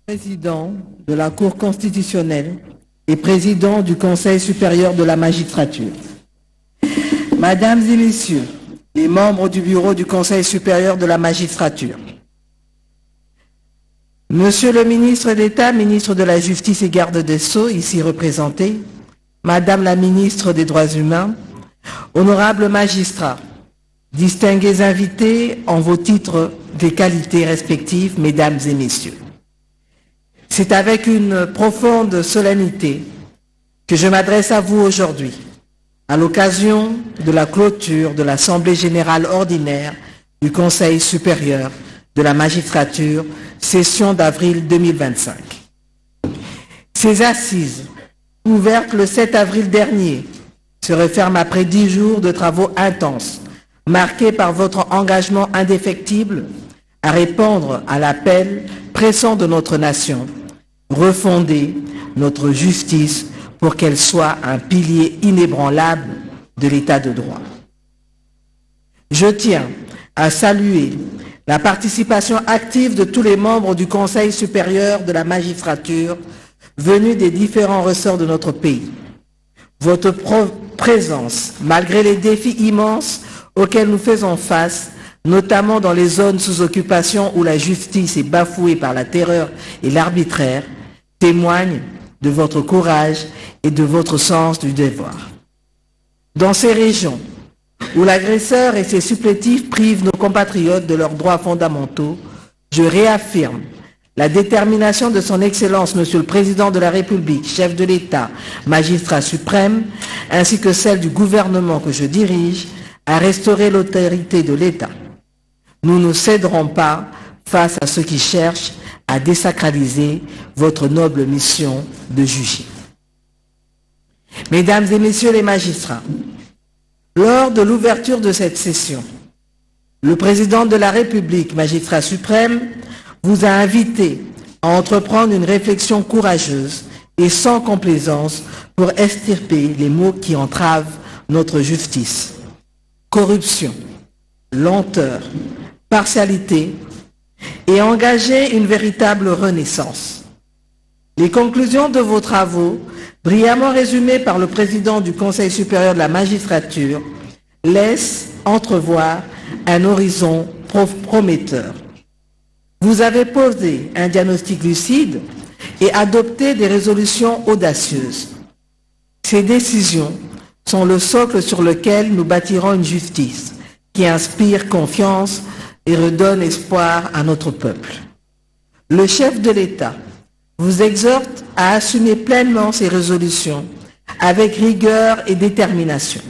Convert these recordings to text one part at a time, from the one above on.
Président de la Cour constitutionnelle et président du Conseil supérieur de la magistrature. Mesdames et Messieurs, les membres du bureau du Conseil supérieur de la magistrature. Monsieur le ministre d'État, ministre de la Justice et garde des Sceaux, ici représenté, Madame la ministre des Droits humains, honorables magistrats, distingués invités en vos titres des qualités respectives, Mesdames et Messieurs. C'est avec une profonde solennité que je m'adresse à vous aujourd'hui, à l'occasion de la clôture de l'Assemblée générale ordinaire du Conseil supérieur de la magistrature, session d'avril 2025. Ces assises, ouvertes le 7 avril dernier, se referment après 10 jours de travaux intenses, marqués par votre engagement indéfectible à répondre à l'appel pressant de notre nation, refonder notre justice pour qu'elle soit un pilier inébranlable de l'état de droit. Je tiens à saluer la participation active de tous les membres du Conseil supérieur de la magistrature venus des différents ressorts de notre pays. Votre présence, malgré les défis immenses auxquels nous faisons face, notamment dans les zones sous occupation où la justice est bafouée par la terreur et l'arbitraire, témoigne de votre courage et de votre sens du devoir. Dans ces régions où l'agresseur et ses supplétifs privent nos compatriotes de leurs droits fondamentaux, je réaffirme la détermination de son Excellence, Monsieur le Président de la République, chef de l'État, magistrat suprême, ainsi que celle du gouvernement que je dirige, à restaurer l'autorité de l'État. Nous ne céderons pas face à ceux qui cherchent à désacraliser votre noble mission de juger. Mesdames et Messieurs les magistrats, lors de l'ouverture de cette session, le Président de la République, magistrat suprême, vous a invité à entreprendre une réflexion courageuse et sans complaisance pour extirper les maux qui entravent notre justice. Corruption, lenteur, partialité et engager une véritable renaissance. Les conclusions de vos travaux, brillamment résumées par le président du Conseil supérieur de la magistrature, laissent entrevoir un horizon prometteur. Vous avez posé un diagnostic lucide et adopté des résolutions audacieuses. Ces décisions sont le socle sur lequel nous bâtirons une justice qui inspire confiance et redonne espoir à notre peuple. Le chef de l'État vous exhorte à assumer pleinement ces résolutions avec rigueur et détermination.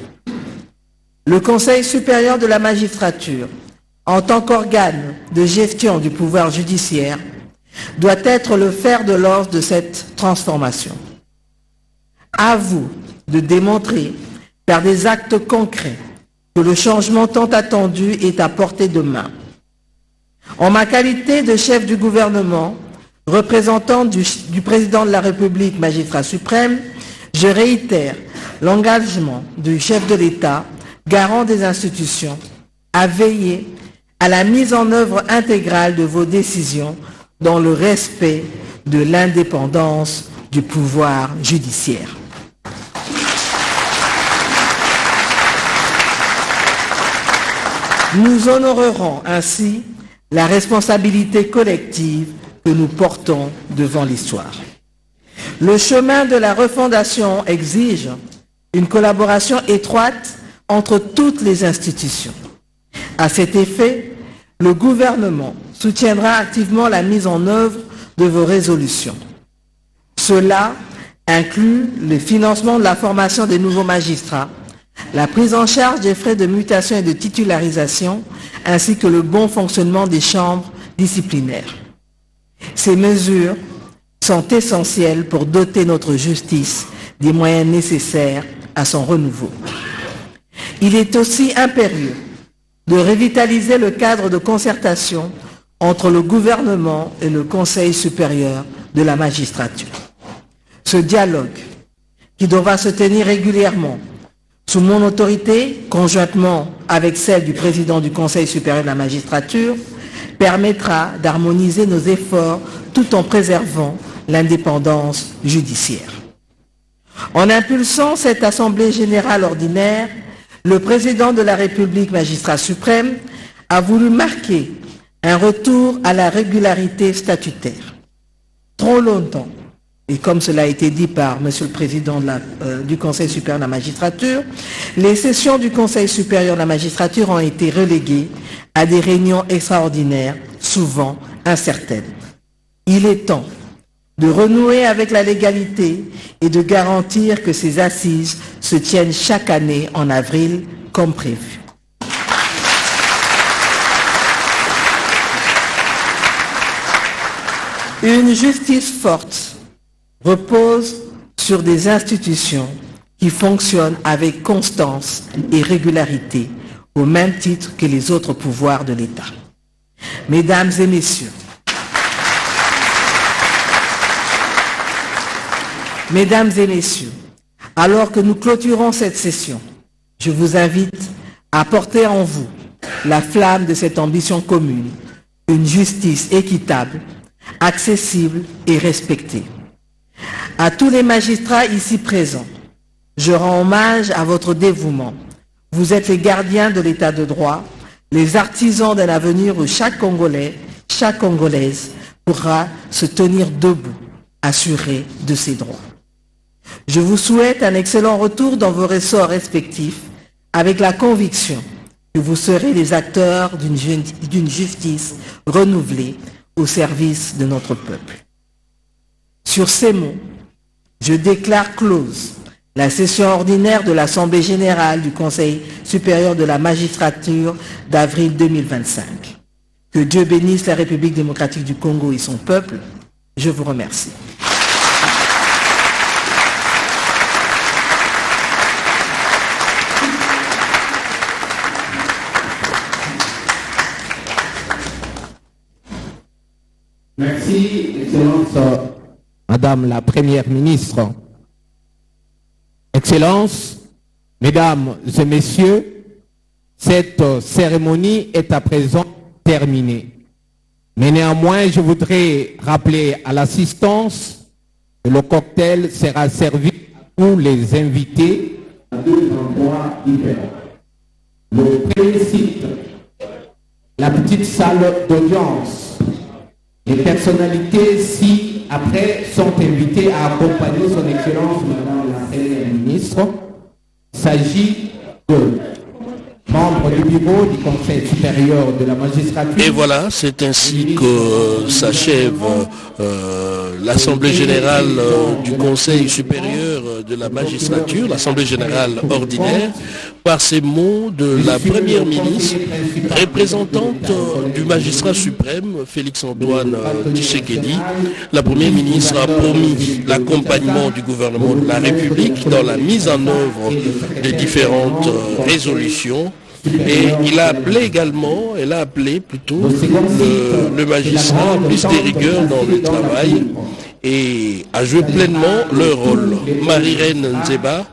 Le Conseil supérieur de la magistrature, en tant qu'organe de gestion du pouvoir judiciaire, doit être le fer de lance de cette transformation. À vous de démontrer par des actes concrets que le changement tant attendu est à portée de main. En ma qualité de chef du gouvernement, représentant du président de la République, magistrat suprême, je réitère l'engagement du chef de l'État, garant des institutions, à veiller à la mise en œuvre intégrale de vos décisions dans le respect de l'indépendance du pouvoir judiciaire. Nous honorerons ainsi la responsabilité collective que nous portons devant l'histoire. Le chemin de la refondation exige une collaboration étroite entre toutes les institutions. À cet effet, le gouvernement soutiendra activement la mise en œuvre de vos résolutions. Cela inclut le financement de la formation des nouveaux magistrats, la prise en charge des frais de mutation et de titularisation, ainsi que le bon fonctionnement des chambres disciplinaires. Ces mesures sont essentielles pour doter notre justice des moyens nécessaires à son renouveau. Il est aussi impérieux de revitaliser le cadre de concertation entre le gouvernement et le Conseil supérieur de la magistrature. Ce dialogue, qui devra se tenir régulièrement, sous mon autorité, conjointement avec celle du président du Conseil supérieur de la magistrature, permettra d'harmoniser nos efforts tout en préservant l'indépendance judiciaire. En impulsant cette Assemblée générale ordinaire, le président de la République, magistrat suprême, a voulu marquer un retour à la régularité statutaire. Trop longtemps, et comme cela a été dit par Monsieur le Président du Conseil supérieur de la magistrature, les sessions du Conseil supérieur de la magistrature ont été reléguées à des réunions extraordinaires, souvent incertaines. Il est temps de renouer avec la légalité et de garantir que ces assises se tiennent chaque année en avril, comme prévu. Une justice forte repose sur des institutions qui fonctionnent avec constance et régularité, au même titre que les autres pouvoirs de l'État. Mesdames et messieurs, alors que nous clôturons cette session, je vous invite à porter en vous la flamme de cette ambition commune, une justice équitable, accessible et respectée. À tous les magistrats ici présents, je rends hommage à votre dévouement. Vous êtes les gardiens de l'état de droit, les artisans d'un avenir où chaque Congolais, chaque Congolaise pourra se tenir debout, assuré de ses droits. Je vous souhaite un excellent retour dans vos ressorts respectifs avec la conviction que vous serez les acteurs d'une justice renouvelée au service de notre peuple. Sur ces mots, je déclare close la session ordinaire de l'Assemblée générale du Conseil supérieur de la magistrature d'avril 2025. Que Dieu bénisse la République démocratique du Congo et son peuple. Je vous remercie. Merci, Excellence, Madame la Première ministre. Excellences, Mesdames et Messieurs, cette cérémonie est à présent terminée. Mais néanmoins, je voudrais rappeler à l'assistance que le cocktail sera servi à tous les invités à deux endroits différents. Le premier site, la petite salle d'audience. Les personnalités, si après, sont invitées à accompagner son Excellence, Madame la Première ministre. Il s'agit de membres du bureau du Conseil supérieur de la magistrature. Et voilà, c'est ainsi que s'achève l'Assemblée générale du Conseil supérieur de la magistrature, l'Assemblée générale ordinaire, par ces mots de la Première ministre, représentante du magistrat suprême, Félix-Antoine Tshisekedi. La Première ministre a promis l'accompagnement du gouvernement de la République dans la mise en œuvre des différentes résolutions. Et il a appelé également, elle a appelé plutôt le magistrat à plus de rigueur dans le travail et à jouer pleinement leur rôle. Marie-Reine Nzeba,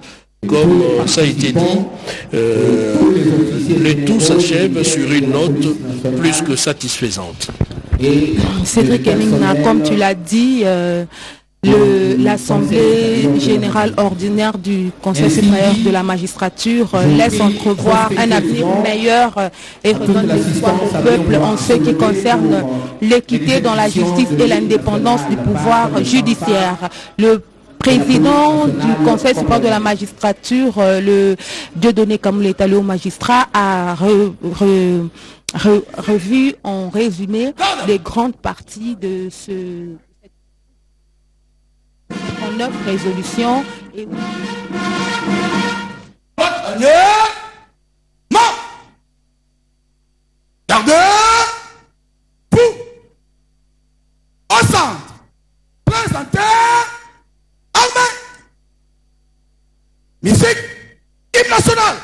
comme ça a été dit, le tout s'achève sur une note plus que satisfaisante. Cédric Eningna, comme tu l'as dit, l'Assemblée générale ordinaire du Conseil supérieur de la magistrature laisse entrevoir un avenir meilleur et redonne l'espoir au peuple en ce qui concerne l'équité dans la justice et l'indépendance du pouvoir judiciaire. Le président du Conseil supérieur de la magistrature, le Dieudonné Kamoulet au magistrat, a revu en résumé les grandes parties de en 9 résolutions et gardez vous au centre, présentez armée, musique, hymne national.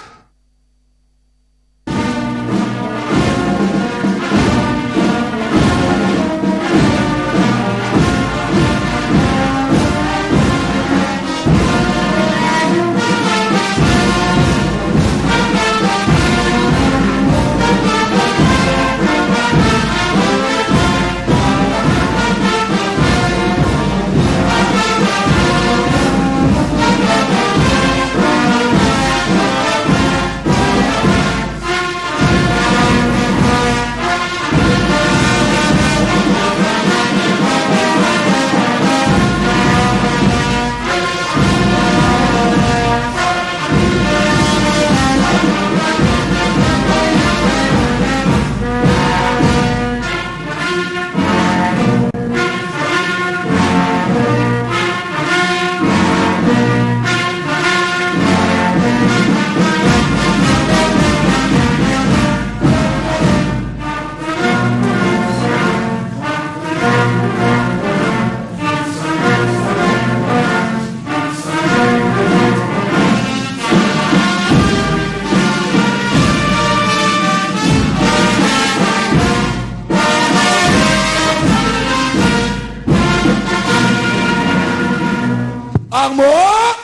Armes au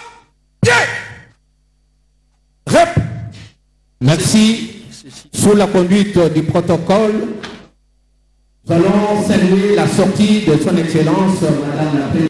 pied. Rep. Merci. Sous la conduite du protocole, nous allons saluer la sortie de son Excellence, Madame la Présidente.